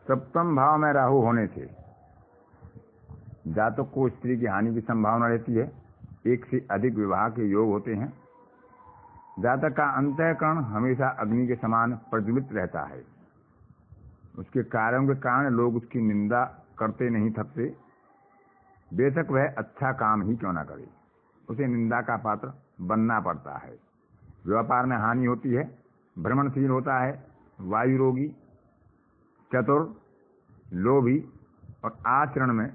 सप्तम भाव में राहु होने से जातक को स्त्री की हानि की संभावना रहती है। एक से अधिक विवाह के योग होते हैं। जातक का अंतःकरण हमेशा अग्नि के समान प्रज्वलित रहता है। उसके कार्यों के कारण लोग उसकी निंदा करते नहीं थकते। बेशक वह अच्छा काम ही क्यों ना करे, उसे निंदा का पात्र बनना पड़ता है। व्यापार में हानि होती है, भ्रमणशील होता है, वायु रोगी, चतुर, लोभी और आचरण में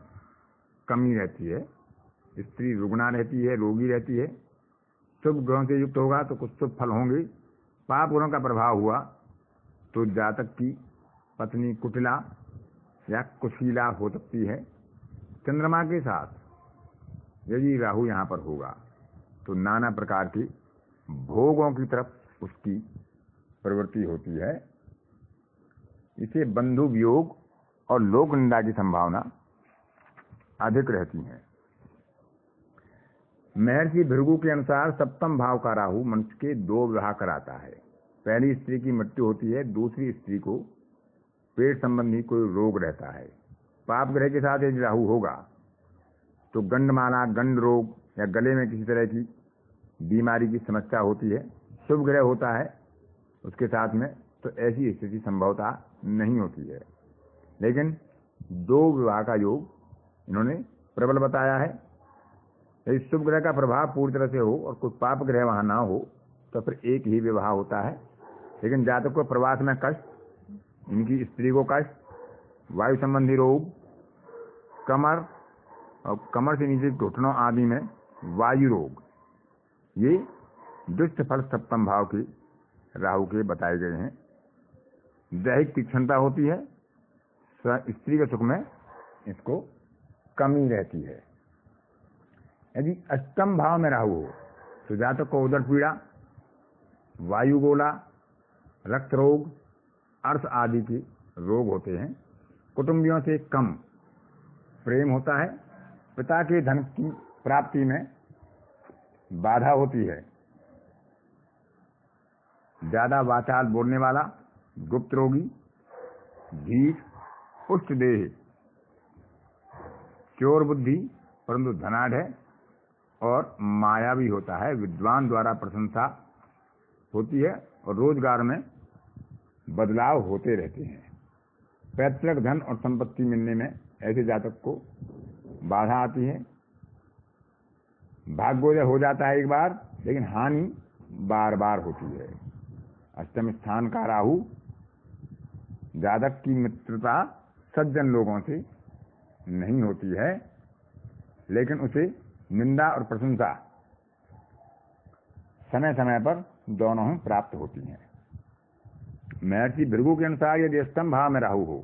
कमी रहती है। स्त्री रुग्णा रहती है, रोगी रहती है। शुभ ग्रहों से युक्त होगा तो कुछ शुभ फल होंगे। पाप ग्रहों का प्रभाव हुआ तो जातक की पत्नी कुटिला या कुशीला हो सकती है। चंद्रमा के साथ यदि राहु यहाँ पर होगा तो नाना प्रकार के भोगों की तरफ उसकी प्रवृत्ति होती है। इसे बंधु वियोग और लोक निंदा की संभावना अधिक रहती है। महर्षि भृगु के अनुसार सप्तम भाव का राहु मनुष्य के 2 विवाह कराता है। पहली स्त्री की मृत्यु होती है, दूसरी स्त्री को पेट संबंधी कोई रोग रहता है। पाप ग्रह के साथ यदि राहु होगा तो गंडमाला, गंड रोग या गले में किसी तरह की बीमारी की समस्या होती है। शुभ ग्रह होता है उसके साथ में तो ऐसी स्थिति संभवतः नहीं होती है। लेकिन 2 विवाह का योग इन्होंने प्रबल बताया है। यदि शुभ ग्रह का प्रभाव पूरी तरह से हो और कोई पाप ग्रह वहां ना हो तो फिर एक ही विवाह होता है। लेकिन जातक को प्रवास में कष्ट, इनकी स्त्री को कष्ट, वायु संबंधी रोग, कमर और कमर से नीचे घुटनों आदि में वायु रोग, ये दुष्ट फल सप्तम भाव के राहु के बताए गए हैं। दैहिक तीक्ष्णता होती है, स्त्री के सुख में इसको कमी रहती है। यदि अष्टम भाव में राहु हो तो जातक को उदर पीड़ा, वायु गोला, रक्त रोग, अर्श आदि के रोग होते हैं। कुटुंबियों से कम प्रेम होता है। पिता के धन की प्राप्ति में बाधा होती है। ज्यादा वाचाल बोलने वाला, गुप्त रोगी, भीख, उष्ट देह, चोर बुद्धि परंतु धनाढ़ है और मायावी होता है। विद्वान द्वारा प्रशंसा होती है और रोजगार में बदलाव होते रहते हैं। पैतृक धन और संपत्ति मिलने में ऐसे जातक को बाधा आती है। भाग्योदय हो जाता है एक बार, लेकिन हानि बार बार होती है। अष्टम स्थान का राहु जातक की मित्रता सज्जन लोगों से नहीं होती है, लेकिन उसे निंदा और प्रशंसा समय समय पर दोनों ही प्राप्त होती हैं। महर्षि भृगु के अनुसार यदि अष्टम भाव में राहु हो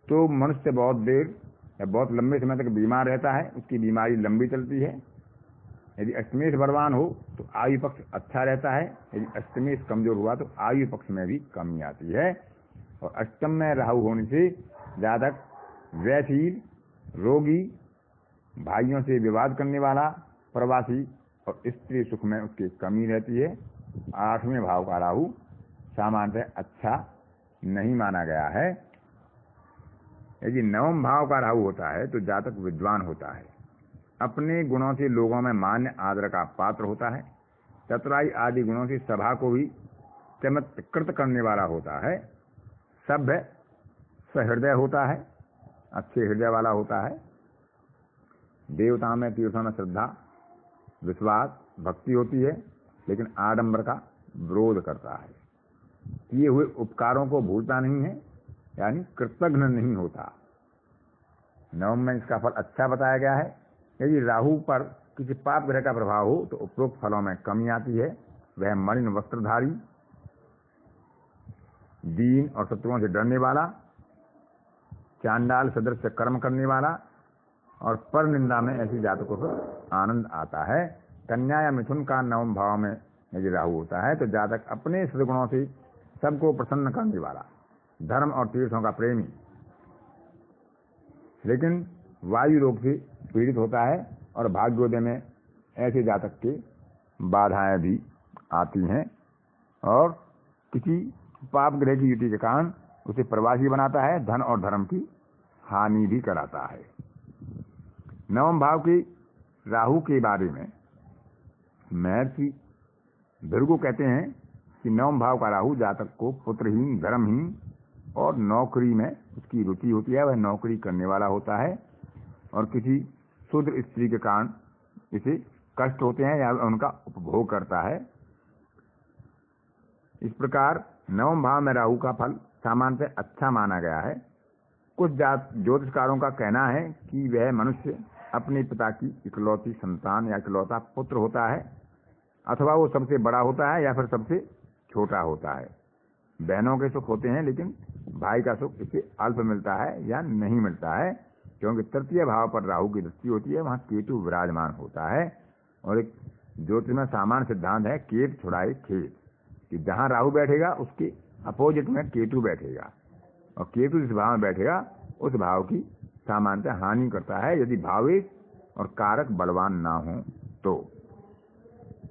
तो मनुष्य बहुत देर या बहुत लंबे समय तक बीमार रहता है, उसकी बीमारी लंबी चलती है। यदि अष्टमेश बलवान हो तो आयु पक्ष अच्छा रहता है। यदि अष्टमेश कमजोर हुआ तो आयु पक्ष में भी कमी आती है। और अष्टम में राहु होने से जातक व्ययशील, रोगी, भाइयों से विवाद करने वाला, प्रवासी और स्त्री सुख में उसकी कमी रहती है। 8वें भाव का राहु सामान्यतः अच्छा नहीं माना गया है। यदि 9वें भाव का राहु होता है तो जातक विद्वान होता है। अपने गुणों से लोगों में मान्य आदर का पात्र होता है। चतुराई आदि गुणों से सभा को भी चमत्कृत करने वाला होता है। सभ्य, सहृदय होता है, अच्छे हृदय वाला होता है। देवताओं में, तीर्थों में श्रद्धा, विश्वास, भक्ति होती है, लेकिन आडंबर का विरोध करता है। किए हुए उपकारों को भूलता नहीं है, यानी कृतघ्न नहीं होता। 9 में इसका फल अच्छा बताया गया है। यदि राहु पर किसी पाप ग्रह का प्रभाव हो तो उपरोक्त फलों में कमी आती है। वह मलिन वस्त्रधारी, दीन और शत्रुओं से डरने वाला, चांडाल सदृश कर्म करने वाला और पर निंदा में ऐसी जातकों को आनंद आता है। कन्या या मिथुन का 9वें भाव में यदि राहु होता है तो जातक अपने सद्गुणों से सबको प्रसन्न करने वाला, धर्म और तीर्थों का प्रेमी, लेकिन वायु रोग से पीड़ित होता है। और भाग्योदय में ऐसे जातक के बाधाएं भी आती हैं और किसी पाप ग्रह की युति के कारण उसे प्रवासी बनाता है, धन और धर्म की हानि भी कराता है। नवम भाव की राहु के बारे में महर्षि भृगु कहते हैं कि नवम भाव का राहु जातक को पुत्रहीन, धर्महीन और नौकरी में उसकी रुचि होती है, वह नौकरी करने वाला होता है और किसी शूद्र स्त्री के कारण इसे कष्ट होते हैं या उनका उपभोग करता है। इस प्रकार नवम भाव में राहु का फल सामान्यतः अच्छा माना गया है। कुछ ज्योतिषकारों का कहना है कि वह मनुष्य अपने पिता की इकलौती संतान या इकलौता पुत्र होता है, अथवा वो सबसे बड़ा होता है या फिर सबसे छोटा होता है। बहनों के सुख होते हैं लेकिन भाई का सुख इसे अल्प मिलता है या नहीं मिलता है, क्योंकि तृतीय भाव पर राहु की दृष्टि होती है, वहां केतु विराजमान होता है। और एक ज्योतिष में सामान्य सिद्धांत है केत छुड़ाए खेत, कि जहां राहु बैठेगा उसके अपोजिट में केतु बैठेगा, और केतु जिस भाव में बैठेगा उस भाव की सामान्यतः हानि करता है यदि भावेश और कारक बलवान ना हो तो।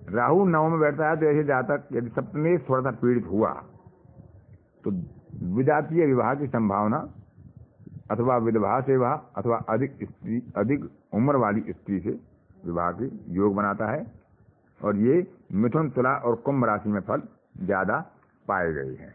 राहु नवम में बैठता है तो ऐसे जातक यदि सप्तमेश थोड़ा सा पीड़ित हुआ तो विजातीय विवाह की संभावना अथवा विधवा से विवाह अथवा अधिक उम्र वाली स्त्री से विवाह के योग बनाता है। और ये मिथुन, तुला और कुंभ राशि में फल ज्यादा पाए गए हैं।